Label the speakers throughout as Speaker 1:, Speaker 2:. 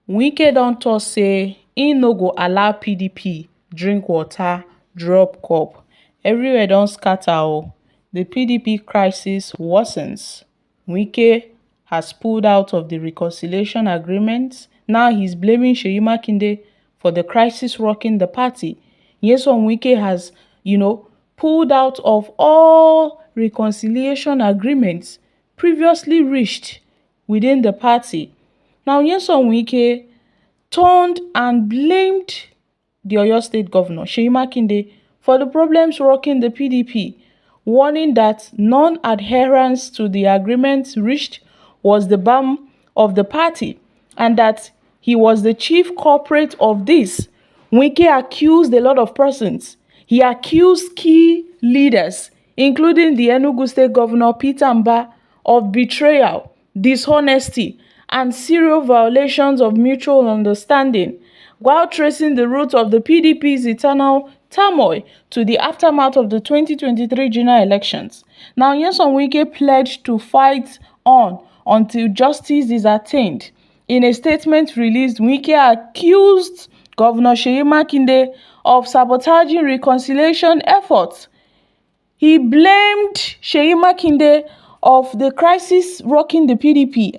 Speaker 1: Wike don tok say im no go allow PDP drink water drop cup. Everywhere don scatter o. The PDP crisis worsens. Wike has pulled out of the reconciliation agreement. Now he's blaming Seyi Makinde for the crisis rocking the party. Nyesom Wike has, pulled out of all reconciliation agreements previously reached within the party. Now, Nyesom Wike turned and blamed the Oyo State Governor, Seyi Makinde, for the problems rocking the PDP, warning that non-adherence to the agreement reached was the balm of the party and that he was the chief culprit of this. Wike accused a lot of persons. He accused key leaders, including the Enugu State Governor Peter Mbah, of betrayal, dishonesty, and serious violations of mutual understanding, while tracing the roots of the PDP's eternal turmoil to the aftermath of the 2023 general elections. Now, Nyesom Wike pledged to fight on until justice is attained. In a statement released, Wike accused Governor Seyi Makinde of sabotaging reconciliation efforts. He blamed Seyi Makinde of the crisis rocking the PDP.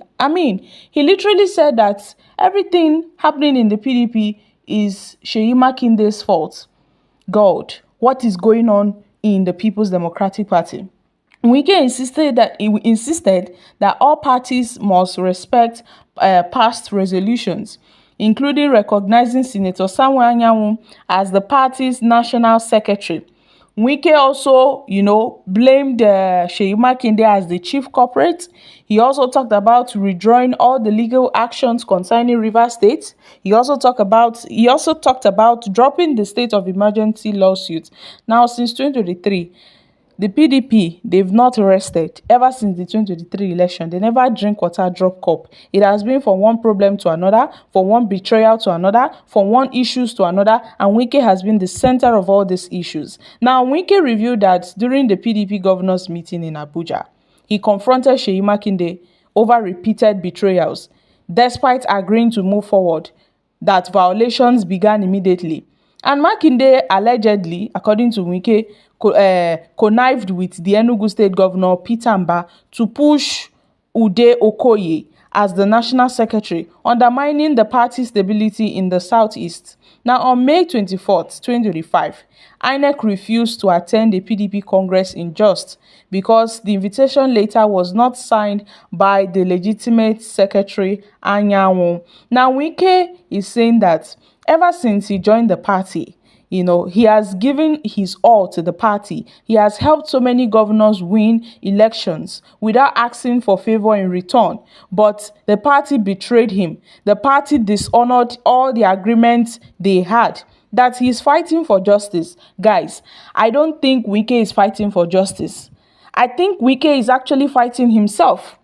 Speaker 1: He literally said that everything happening in the PDP is Seyi Makinde's fault. God, what is going on in the People's Democratic Party? Wike insisted that all parties must respect past resolutions, including recognizing Senator Samuel Anyanwu as the party's national secretary. Wike also, blamed Seyi Makinde as the chief culprit. He also talked about withdrawing all the legal actions concerning Rivers State. He also talked about dropping the state of emergency lawsuit. Now, since 2023, the PDP, they've not rested. Ever since the 2023 election, they never drink water, drop cup. It has been from one problem to another, from one betrayal to another, from one issues to another, and Wike has been the center of all these issues. Now, Wike revealed that during the PDP governors meeting in Abuja, he confronted Seyi Makinde over repeated betrayals. Despite agreeing to move forward, that violations began immediately. And Makinde allegedly, according to Wike, connived with the Enugu State Governor Peter Mbah to push Ude Okoye as the national secretary, undermining the party's stability in the southeast. Now, on May 24th, 2025, INEC refused to attend the PDP Congress in Jos because the invitation letter was not signed by the legitimate secretary, Anyanwu. Now, Wike is saying that ever since he joined the party, he has given his all to the party. He has helped so many governors win elections without asking for favor in return. But the party betrayed him. The party dishonored all the agreements they had. That he is fighting for justice. Guys, I don't think Wike is fighting for justice. I think Wike is actually fighting himself.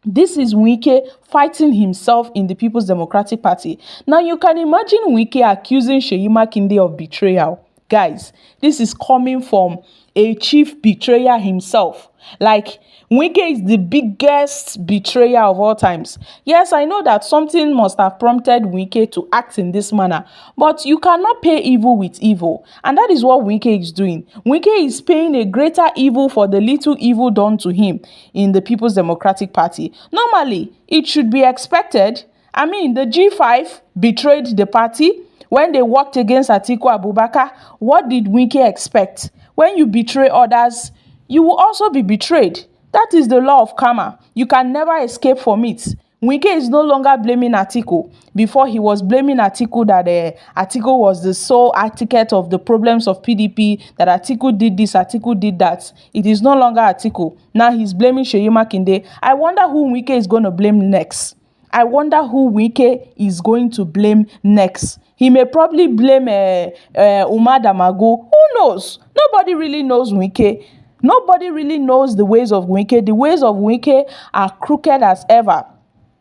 Speaker 1: This is Wike fighting himself in the People's Democratic Party. Now, you can imagine Wike accusing Seyi Makinde of betrayal. Guys, this is coming from a chief betrayer himself. Like, Wike is the biggest betrayer of all times. Yes, I know that something must have prompted Wike to act in this manner, but you cannot pay evil with evil. And that is what Wike is doing. Wike is paying a greater evil for the little evil done to him in the People's Democratic Party. Normally, it should be expected. The G5 betrayed the party when they worked against Atiku Abubakar. What did Wike expect? When you betray others, you will also be betrayed. That is the law of karma. You can never escape from it. Wike is no longer blaming Atiku. Before, he was blaming Atiku that Atiku was the sole architect of the problems of PDP, that Atiku did this, Atiku did that. It is no longer Atiku. Now he's blaming Seyi Makinde. I wonder who Wike is going to blame next. I wonder who Wike is going to blame next. He may probably blame Umar Damagu. Who knows? Nobody really knows Wike. Nobody really knows the ways of Wike. The ways of Wike are crooked as ever.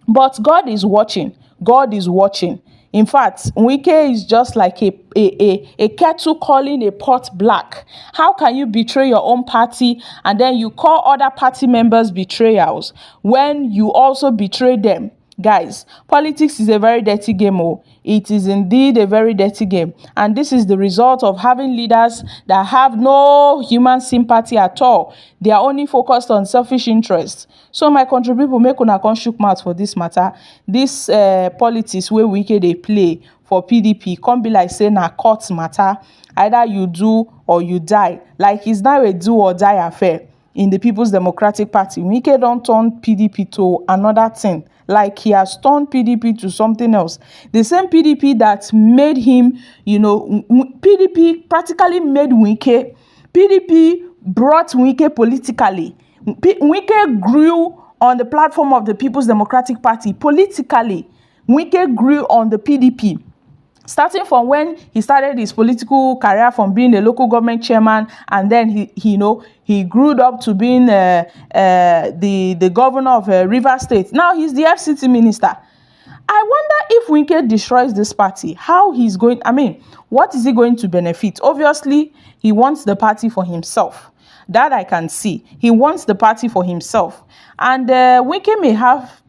Speaker 1: But God is watching. God is watching. In fact, Wike is just like a kettle calling a pot black. How can you betray your own party and then you call other party members betrayals when you also betray them? Guys, politics is a very dirty game. Oh, it is indeed a very dirty game, and this is the result of having leaders that have no human sympathy at all. They are only focused on selfish interests. So my country people, make una come shook mouth for this matter. This politics wey Wike dey play for PDP come be like say na court matter. Either you do or you die. Like, it's now a do or die affair in the People's Democratic Party. Wike don turn PDP to another thing. Like, he has turned PDP to something else. The same PDP that made him, PDP practically made Wike. PDP brought Wike politically. Wike grew on the platform of the People's Democratic Party politically. Wike grew on the PDP. Starting from when he started his political career from being a local government chairman, and then he grew up to being the governor of Rivers State. Now he's the FCT minister. I wonder if Wike destroys this party, how he's going, what is he going to benefit? Obviously, he wants the party for himself. That I can see. He wants the party for himself. And Wike may have,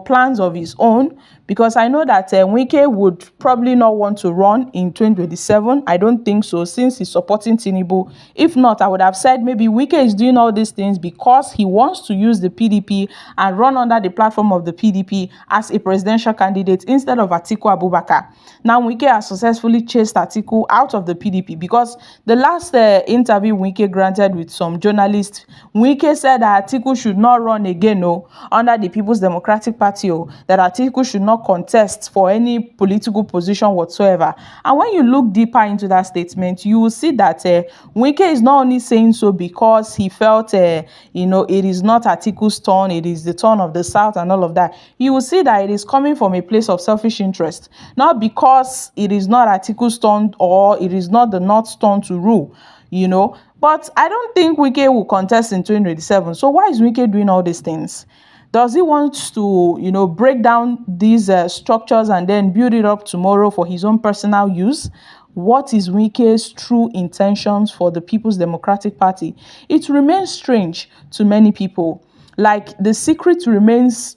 Speaker 1: plans of his own, because I know that Wike would probably not want to run in 2027. I don't think so, since he's supporting Tinubu. If not, I would have said maybe Wike is doing all these things because he wants to use the PDP and run under the platform of the PDP as a presidential candidate instead of Atiku Abubakar. Now, Wike has successfully chased Atiku out of the PDP, because the last interview Wike granted with some journalists, Wike said that Atiku should not run again under the People's Democratic Party, that Atiku should not contest for any political position whatsoever. And when you look deeper into that statement, you will see that Wike is not only saying so because he felt it is not Atiku's turn, it is the turn of the South and all of that. You will see that it is coming from a place of selfish interest, not because it is not Atiku's turn or it is not the North's turn to rule. But I don't think Wike will contest in 2027. So why is Wike doing all these things? Does he want to, break down these structures and then build it up tomorrow for his own personal use? What is Wike's true intentions for the People's Democratic Party? It remains strange to many people. Like, the secret remains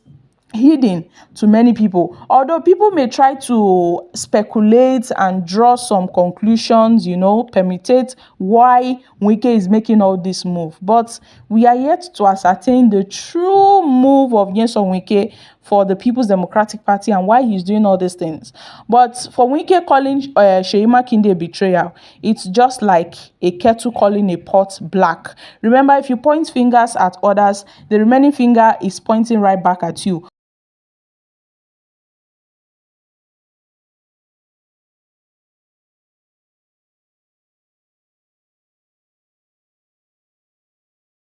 Speaker 1: hidden to many people, although people may try to speculate and draw some conclusions, permutate why Wike is making all this move, but we are yet to ascertain the true move of Nyesom Wike for the People's Democratic Party and why he's doing all these things. But for Wike calling Seyi Makinde a betrayal, it's just like a kettle calling a pot black. Remember, if you point fingers at others, the remaining finger is pointing right back at you.